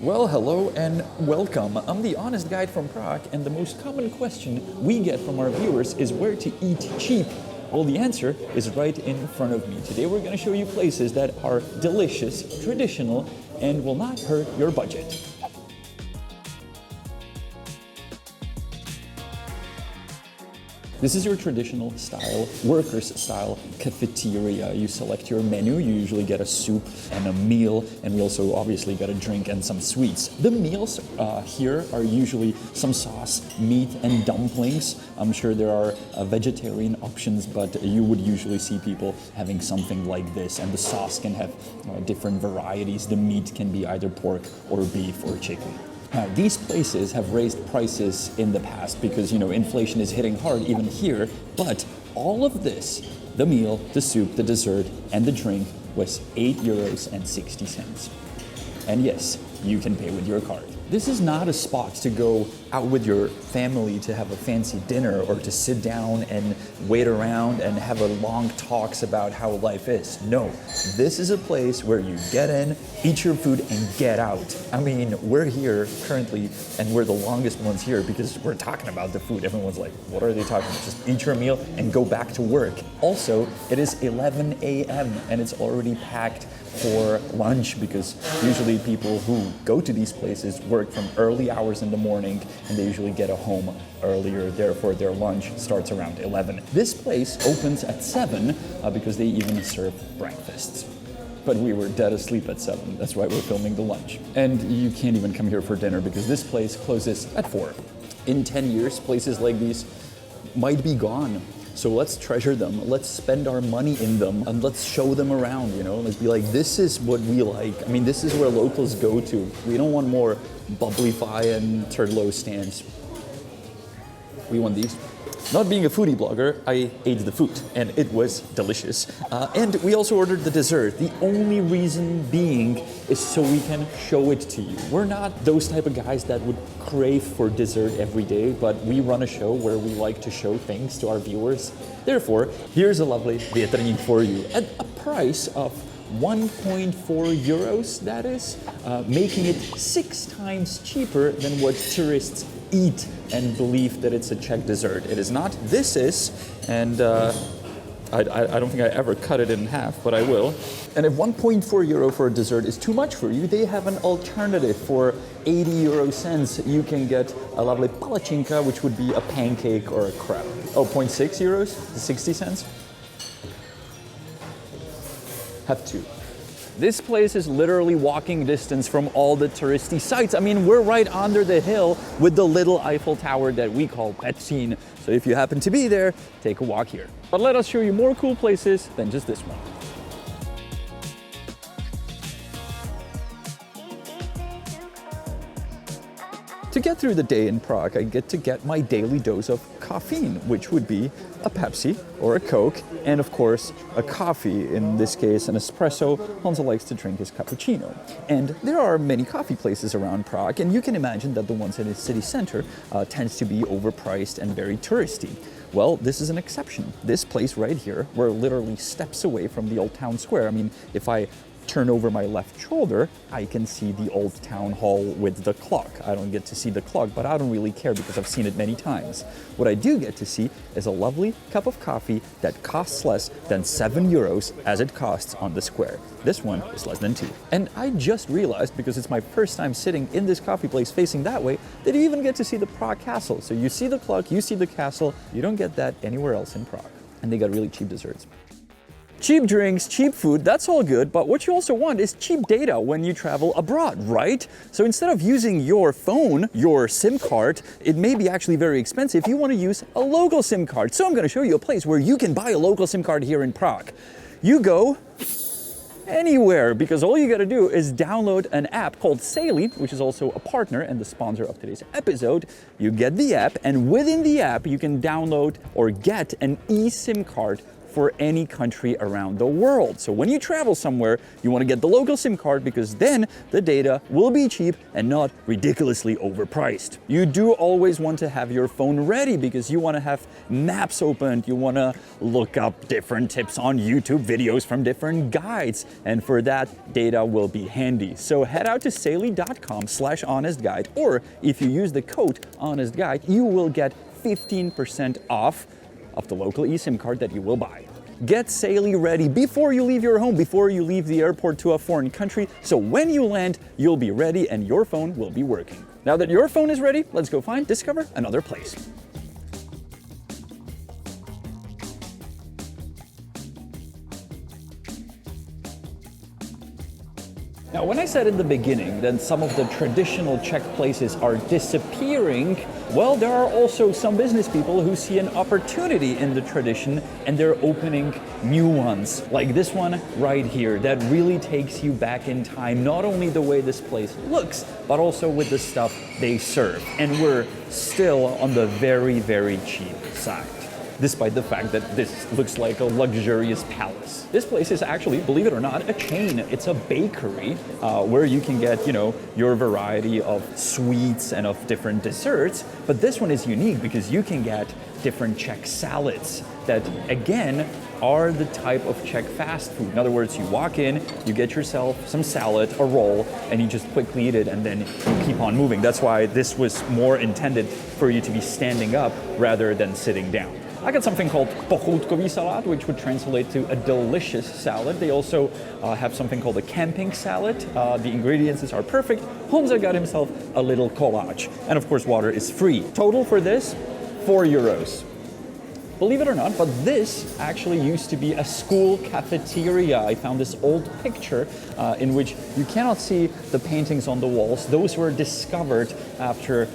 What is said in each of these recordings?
Well, hello and welcome. I'm the Honest Guide from Prague, and the most common question we get from our viewers is where to eat cheap. Well, the answer is right in front of me. Today we're going to show you places that are delicious, traditional, and will not hurt your budget. This is your traditional style, workers style cafeteria. You select your menu, you usually get a soup and a meal, and we also obviously get a drink and some sweets. The meals here are usually some sauce, meat, and dumplings. I'm sure there are vegetarian options, but you would usually see people having something like this, and the sauce can have different varieties. The meat can be either pork or beef or chicken. Now, these places have raised prices in the past because, inflation is hitting hard even here, but all of this, the meal, the soup, the dessert, and the drink was €8.60. And yes, you can pay with your card. This is not a spot to go out with your family to have a fancy dinner or to sit down and wait around and have a long talks about how life is. No, this is a place where you get in, eat your food, and get out. I mean, we're here currently, and we're the longest ones here because we're talking about the food. Everyone's like, what are they talking about? Just eat your meal and go back to work. Also, it is 11 a.m. and it's already packed for lunch because usually people who go to these places work from early hours in the morning and they usually get home earlier, therefore their lunch starts around 11. This place opens at 7 because they even serve breakfasts. But we were dead asleep at 7, that's why we're filming the lunch. And you can't even come here for dinner because this place closes at 4. In 10 years, places like these might be gone. So let's treasure them, let's spend our money in them, and let's show them around, Let's be like, this is what we like. I mean, this is where locals go to. We don't want more bubbly pie and turtlo stands. We want these. Not being a foodie blogger, I ate the food, and it was delicious. And we also ordered the dessert. The only reason being is so we can show it to you. We're not those type of guys that would crave for dessert every day, but we run a show where we like to show things to our viewers. Therefore, here's a lovely větrník for you at a price of 1.4 euros, that is, making it 6 times cheaper than what tourists eat and believe that it's a Czech dessert. It is not. This is, and I don't think I ever cut it in half, but I will. And if 1.4 euro for a dessert is too much for you, they have an alternative for 80 euro cents. You can get a lovely palacinka, which would be a pancake or a crepe. Oh, 0.6 euros, 60 cents. Have 2. This place is literally walking distance from all the touristy sites. I mean, we're right under the hill with the little Eiffel Tower that we call Petřín. So if you happen to be there, take a walk here. But let us show you more cool places than just this one. To get through the day in Prague, I get to get my daily dose of caffeine, which would be a Pepsi or a Coke, and of course, a coffee, in this case an espresso. Honza likes to drink his cappuccino. And there are many coffee places around Prague, and you can imagine that the ones in the city center tends to be overpriced and very touristy. Well, this is an exception. This place right here, we're literally steps away from the old town square. I mean, if I turn over my left shoulder, I can see the old town hall with the clock. I don't get to see the clock, but I don't really care because I've seen it many times. What I do get to see is a lovely cup of coffee that costs less than 7 euros as it costs on the square. This one is less than 2. And I just realized, because it's my first time sitting in this coffee place facing that way, that you even get to see the Prague castle. So you see the clock, you see the castle. You don't get that anywhere else in Prague. And they got really cheap desserts. Cheap drinks, cheap food, that's all good, but what you also want is cheap data when you travel abroad, right? So instead of using your phone, your SIM card, it may be actually very expensive. You want to use a local SIM card. So I'm going to show you a place where you can buy a local SIM card here in Prague. You go anywhere, because all you got to do is download an app called Saily, which is also a partner and the sponsor of today's episode. You get the app, and within the app, you can download or get an eSIM card for any country around the world. So when you travel somewhere, you want to get the local SIM card because then the data will be cheap and not ridiculously overpriced. You do always want to have your phone ready because you want to have maps opened, you want to look up different tips on YouTube videos from different guides, and for that, data will be handy. So head out to saily.com/honestguide, or if you use the code honestguide, you will get 15% off of the local eSIM card that you will buy. Get Saily ready before you leave your home, before you leave the airport to a foreign country, so when you land, you'll be ready and your phone will be working. Now that your phone is ready, let's go discover another place. Now, when I said in the beginning that some of the traditional Czech places are disappearing, well, there are also some business people who see an opportunity in the tradition and they're opening new ones, like this one right here that really takes you back in time, not only the way this place looks, but also with the stuff they serve. And we're still on the very, very cheap side, despite the fact that this looks like a luxurious palace. This place is actually, believe it or not, a chain. It's a bakery where you can get, your variety of sweets and of different desserts. But this one is unique because you can get different Czech salads that, again, are the type of Czech fast food. In other words, you walk in, you get yourself some salad, a roll, and you just quickly eat it and then you keep on moving. That's why this was more intended for you to be standing up rather than sitting down. I got something called pochoutkový salad, which would translate to a delicious salad. They also have something called a camping salad. The ingredients are perfect. Honza got himself a little collage. And of course, water is free. Total for this, €4. Believe it or not, but this actually used to be a school cafeteria. I found this old picture in which you cannot see the paintings on the walls. Those were discovered after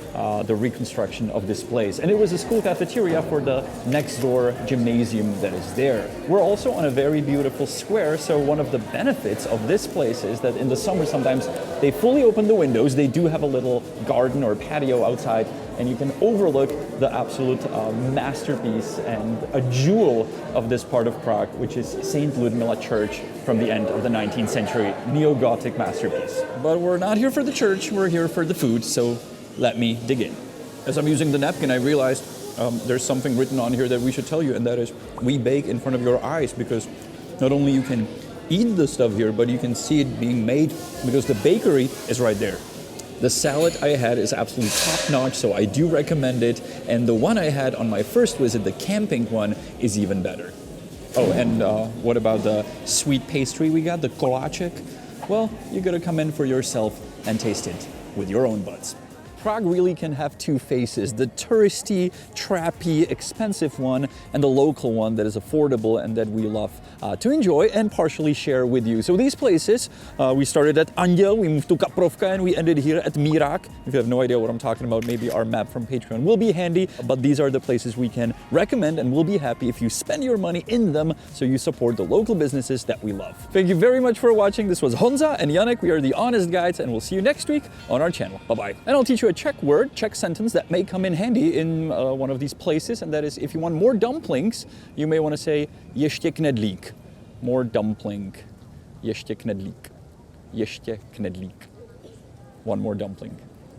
the reconstruction of this place. And it was a school cafeteria for the next door gymnasium that is there. We're also on a very beautiful square, so one of the benefits of this place is that in the summer sometimes they fully open the windows. They do have a little garden or patio outside, and you can overlook the absolute masterpiece and a jewel of this part of Prague, which is St. Ludmila Church from the end of the 19th century, neo-Gothic masterpiece. But we're not here for the church, we're here for the food, so let me dig in. As I'm using the napkin, I realized there's something written on here that we should tell you, and that is, we bake in front of your eyes, because not only you can eat the stuff here, but you can see it being made, because the bakery is right there. The salad I had is absolutely top-notch, so I do recommend it. And the one I had on my first visit, the camping one, is even better. Oh, and what about the sweet pastry we got, the koláček? Well, you gotta come in for yourself and taste it with your own buds. Prague really can have two faces, the touristy, trappy, expensive one, and the local one that is affordable and that we love to enjoy and partially share with you. So these places, we started at Anděl, we moved to Kaprovka, and we ended here at Mírák. If you have no idea what I'm talking about, maybe our map from Patreon will be handy, but these are the places we can recommend, and we'll be happy if you spend your money in them so you support the local businesses that we love. Thank you very much for watching. This was Honza and Janek. We are the Honest Guides, and we'll see you next week on our channel. Bye-bye. And I'll teach you a Czech word, Czech sentence that may come in handy in one of these places, and that is, if you want more dumplings, you may want to say ještě knedlík. More dumpling. Ještě knedlík. Ještě knedlík. One more dumpling.